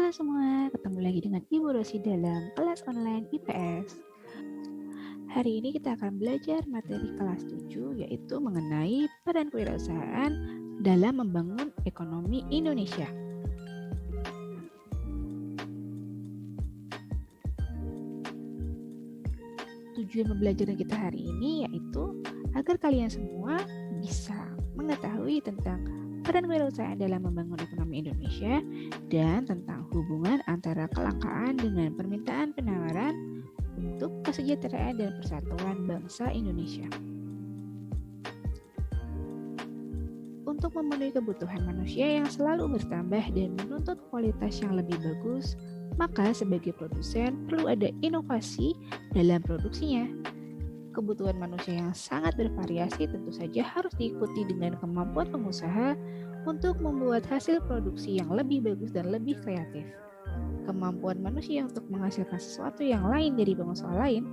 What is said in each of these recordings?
Halo semua, ketemu lagi dengan Ibu Rosi dalam kelas online IPS. Hari ini kita akan belajar materi kelas 7 yaitu mengenai peran kewirausahaan dalam membangun ekonomi Indonesia. Tujuan pembelajaran kita hari ini yaitu agar kalian semua bisa mengetahui tentang peran kewirausahaan dalam membangun ekonomi Indonesia dan tentang hubungan antara kelangkaan dengan permintaan penawaran untuk kesejahteraan dan persatuan bangsa Indonesia. Untuk memenuhi kebutuhan manusia yang selalu bertambah dan menuntut kualitas yang lebih bagus, maka sebagai produsen perlu ada inovasi dalam produksinya. Kebutuhan manusia yang sangat bervariasi tentu saja harus diikuti dengan kemampuan pengusaha untuk membuat hasil produksi yang lebih bagus dan lebih kreatif. Kemampuan manusia untuk menghasilkan sesuatu yang lain dari pengusaha lain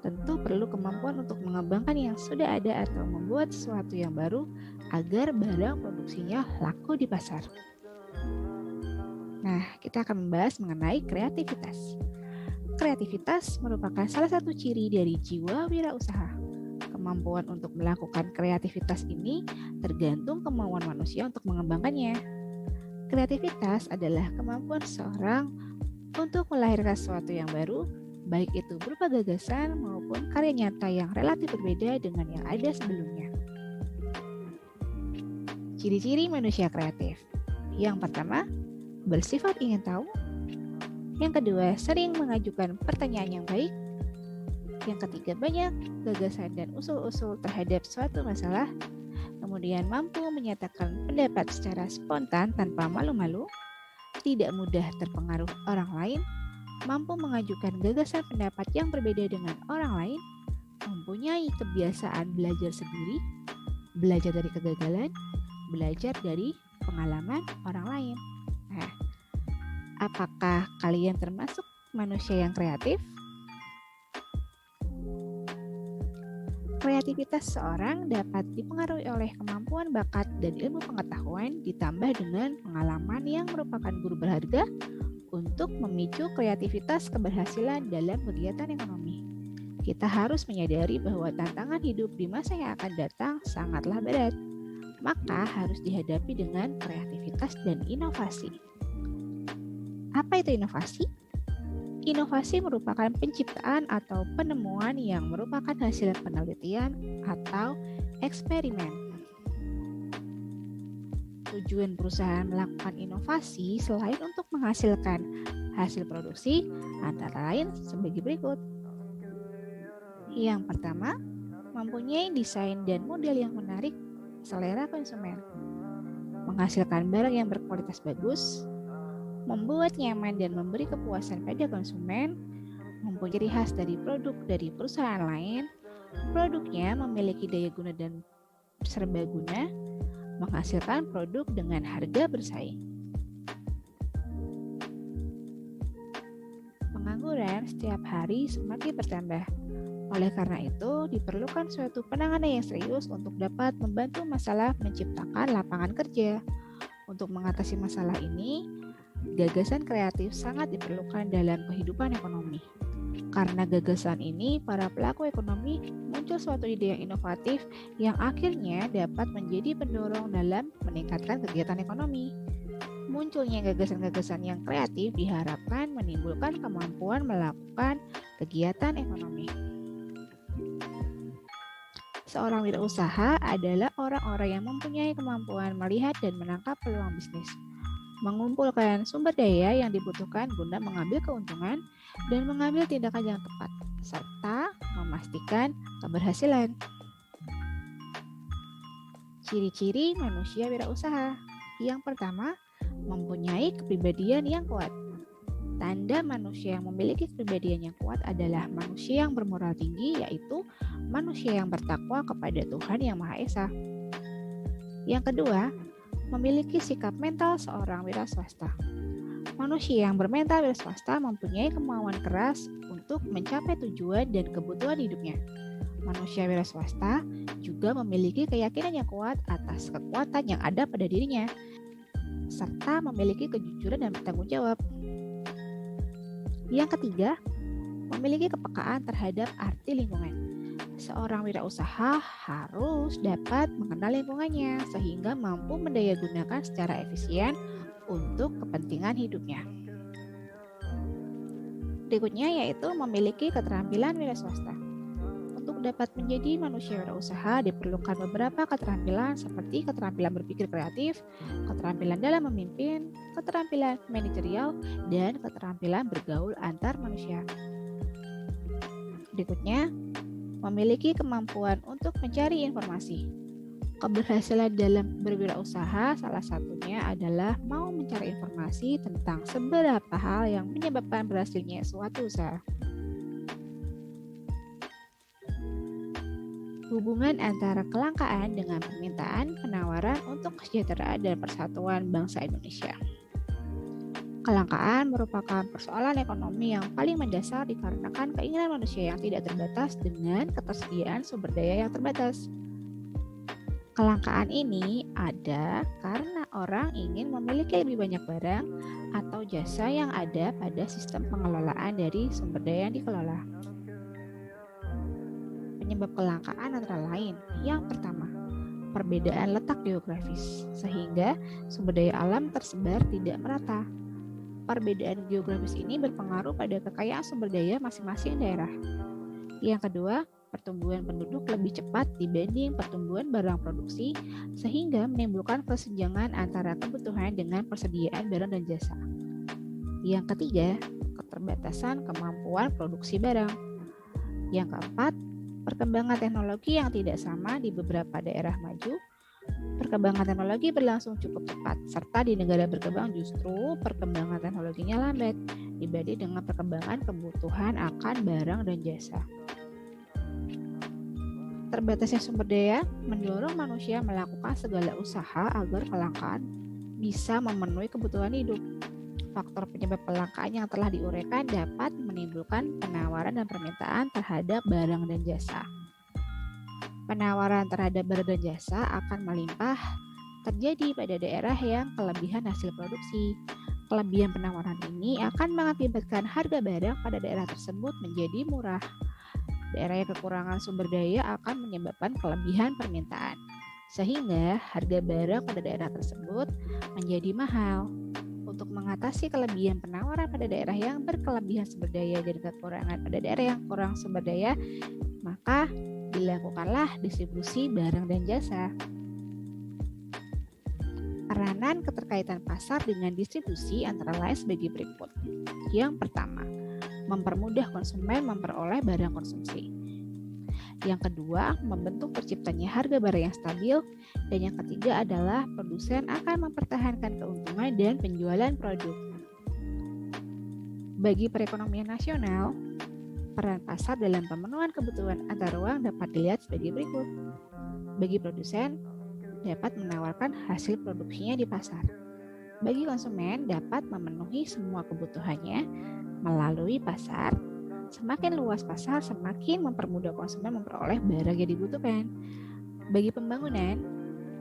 tentu perlu kemampuan untuk mengembangkan yang sudah ada atau membuat sesuatu yang baru agar barang produksinya laku di pasar. Nah, kita akan membahas mengenai kreativitas. Kreativitas merupakan salah satu ciri dari jiwa wirausaha. Kemampuan untuk melakukan kreativitas ini tergantung kemauan manusia untuk mengembangkannya. Kreativitas adalah kemampuan seseorang untuk melahirkan sesuatu yang baru, baik itu berupa gagasan maupun karya nyata yang relatif berbeda dengan yang ada sebelumnya. Ciri-ciri manusia kreatif. Yang pertama, bersifat ingin tahu. Yang kedua, sering mengajukan pertanyaan yang baik. Yang ketiga, banyak gagasan dan usul-usul terhadap suatu masalah. Kemudian mampu menyatakan pendapat secara spontan tanpa malu-malu. Tidak mudah terpengaruh orang lain. Mampu mengajukan gagasan pendapat yang berbeda dengan orang lain. Mempunyai kebiasaan belajar sendiri. Belajar dari kegagalan. Belajar dari pengalaman orang lain. Nah, apakah kalian termasuk manusia yang kreatif? Kreativitas seorang dapat dipengaruhi oleh kemampuan bakat dan ilmu pengetahuan ditambah dengan pengalaman yang merupakan guru berharga untuk memicu kreativitas keberhasilan dalam kegiatan ekonomi. Kita harus menyadari bahwa tantangan hidup di masa yang akan datang sangatlah berat, maka harus dihadapi dengan kreativitas dan inovasi. Apa itu inovasi? Inovasi merupakan penciptaan atau penemuan yang merupakan hasil penelitian atau eksperimen. Tujuan perusahaan melakukan inovasi selain untuk menghasilkan hasil produksi antara lain sebagai berikut. Yang pertama, mempunyai desain dan model yang menarik selera konsumen, menghasilkan barang yang berkualitas bagus, membuat nyaman dan memberi kepuasan pada konsumen, mempunyai ciri khas dari produk dari perusahaan lain, produknya memiliki daya guna dan serbaguna, menghasilkan produk dengan harga bersaing. Pengangguran setiap hari semakin bertambah. Oleh karena itu, diperlukan suatu penanganan yang serius untuk dapat membantu masalah menciptakan lapangan kerja. Untuk mengatasi masalah ini, gagasan kreatif sangat diperlukan dalam kehidupan ekonomi. Karena gagasan ini, para pelaku ekonomi muncul suatu ide yang inovatif yang akhirnya dapat menjadi pendorong dalam meningkatkan kegiatan ekonomi. Munculnya gagasan-gagasan yang kreatif diharapkan menimbulkan kemampuan melakukan kegiatan ekonomi. Seorang wirausaha adalah orang-orang yang mempunyai kemampuan melihat dan menangkap peluang bisnis, mengumpulkan sumber daya yang dibutuhkan guna mengambil keuntungan dan mengambil tindakan yang tepat, serta memastikan keberhasilan. Ciri-ciri manusia wirausaha. Yang pertama, mempunyai kepribadian yang kuat. Tanda manusia yang memiliki kepribadian yang kuat adalah manusia yang bermoral tinggi, yaitu manusia yang bertakwa kepada Tuhan Yang Maha Esa. Yang kedua, memiliki sikap mental seorang wira swasta. Manusia yang bermental wira swasta mempunyai kemauan keras untuk mencapai tujuan dan kebutuhan hidupnya. Manusia wira swasta juga memiliki keyakinan yang kuat atas kekuatan yang ada pada dirinya. serta memiliki kejujuran dan bertanggung jawab. Yang ketiga, memiliki kepekaan terhadap arti lingkungan. Seorang wirausaha harus dapat mengenal lingkungannya sehingga mampu mendayagunakan secara efisien untuk kepentingan hidupnya. Berikutnya yaitu memiliki keterampilan wiraswasta. Untuk dapat menjadi manusia wirausaha diperlukan beberapa keterampilan seperti keterampilan berpikir kreatif, keterampilan dalam memimpin, keterampilan manajerial, dan keterampilan bergaul antar manusia. Berikutnya, memiliki kemampuan untuk mencari informasi. Keberhasilan dalam berwirausaha salah satunya adalah mau mencari informasi tentang seberapa hal yang menyebabkan berhasilnya suatu usaha. Hubungan antara kelangkaan dengan permintaan penawaran untuk kesejahteraan dan persatuan bangsa Indonesia. Kelangkaan merupakan persoalan ekonomi yang paling mendasar dikarenakan keinginan manusia yang tidak terbatas dengan ketersediaan sumber daya yang terbatas. Kelangkaan ini ada karena orang ingin memiliki lebih banyak barang atau jasa yang ada pada sistem pengelolaan dari sumber daya yang dikelola. Penyebab kelangkaan antara lain, yang pertama, perbedaan letak geografis, sehingga sumber daya alam tersebar tidak merata. Perbedaan geografis ini berpengaruh pada kekayaan sumber daya masing-masing daerah. Yang kedua, pertumbuhan penduduk lebih cepat dibanding pertumbuhan barang produksi, sehingga menimbulkan kesenjangan antara kebutuhan dengan persediaan barang dan jasa. Yang ketiga, keterbatasan kemampuan produksi barang. Yang keempat, perkembangan teknologi yang tidak sama di beberapa daerah maju. Perkembangan teknologi berlangsung cukup cepat, serta di negara berkembang justru perkembangan teknologinya lambat dibanding dengan perkembangan kebutuhan akan barang dan jasa. Terbatasnya sumber daya mendorong manusia melakukan segala usaha agar kelangkaan bisa memenuhi kebutuhan hidup. Faktor penyebab kelangkaan yang telah diuraikan dapat menimbulkan penawaran dan permintaan terhadap barang dan jasa. Penawaran terhadap barang dan jasa akan melimpah terjadi pada daerah yang kelebihan hasil produksi. Kelebihan penawaran ini akan mengakibatkan harga barang pada daerah tersebut menjadi murah. Daerah yang kekurangan sumber daya akan menyebabkan kelebihan permintaan, sehingga harga barang pada daerah tersebut menjadi mahal. Untuk mengatasi kelebihan penawaran pada daerah yang berkelebihan sumber daya dan kekurangan pada daerah yang kurang sumber daya, maka dilakukanlah distribusi barang dan jasa. Peranan keterkaitan pasar dengan distribusi antara lain sebagai berikut. Yang pertama, mempermudah konsumen memperoleh barang konsumsi. Yang kedua, membentuk terciptanya harga barang yang stabil. Dan yang ketiga adalah produsen akan mempertahankan keuntungan dan penjualan produk. Bagi perekonomian nasional, peran pasar dalam pemenuhan kebutuhan antar ruang dapat dilihat sebagai berikut. Bagi produsen, dapat menawarkan hasil produksinya di pasar. Bagi konsumen, dapat memenuhi semua kebutuhannya melalui pasar. Semakin luas pasar, semakin mempermudah konsumen memperoleh barang yang dibutuhkan. Bagi pembangunan,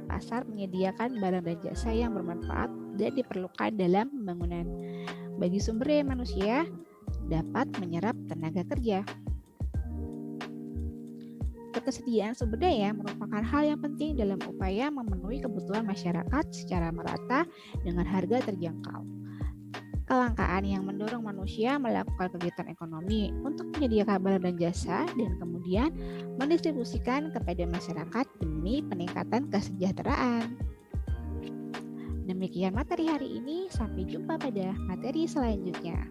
pasar menyediakan barang dan jasa yang bermanfaat dan diperlukan dalam pembangunan. Bagi sumber daya manusia, dapat menyerap tenaga kerja. Ketersediaan sumber daya merupakan hal yang penting dalam upaya memenuhi kebutuhan masyarakat secara merata dengan harga terjangkau. Kelangkaan yang mendorong manusia melakukan kegiatan ekonomi untuk menyediakan barang dan jasa dan kemudian mendistribusikan kepada masyarakat demi peningkatan kesejahteraan. Demikian materi hari ini, sampai jumpa pada materi selanjutnya.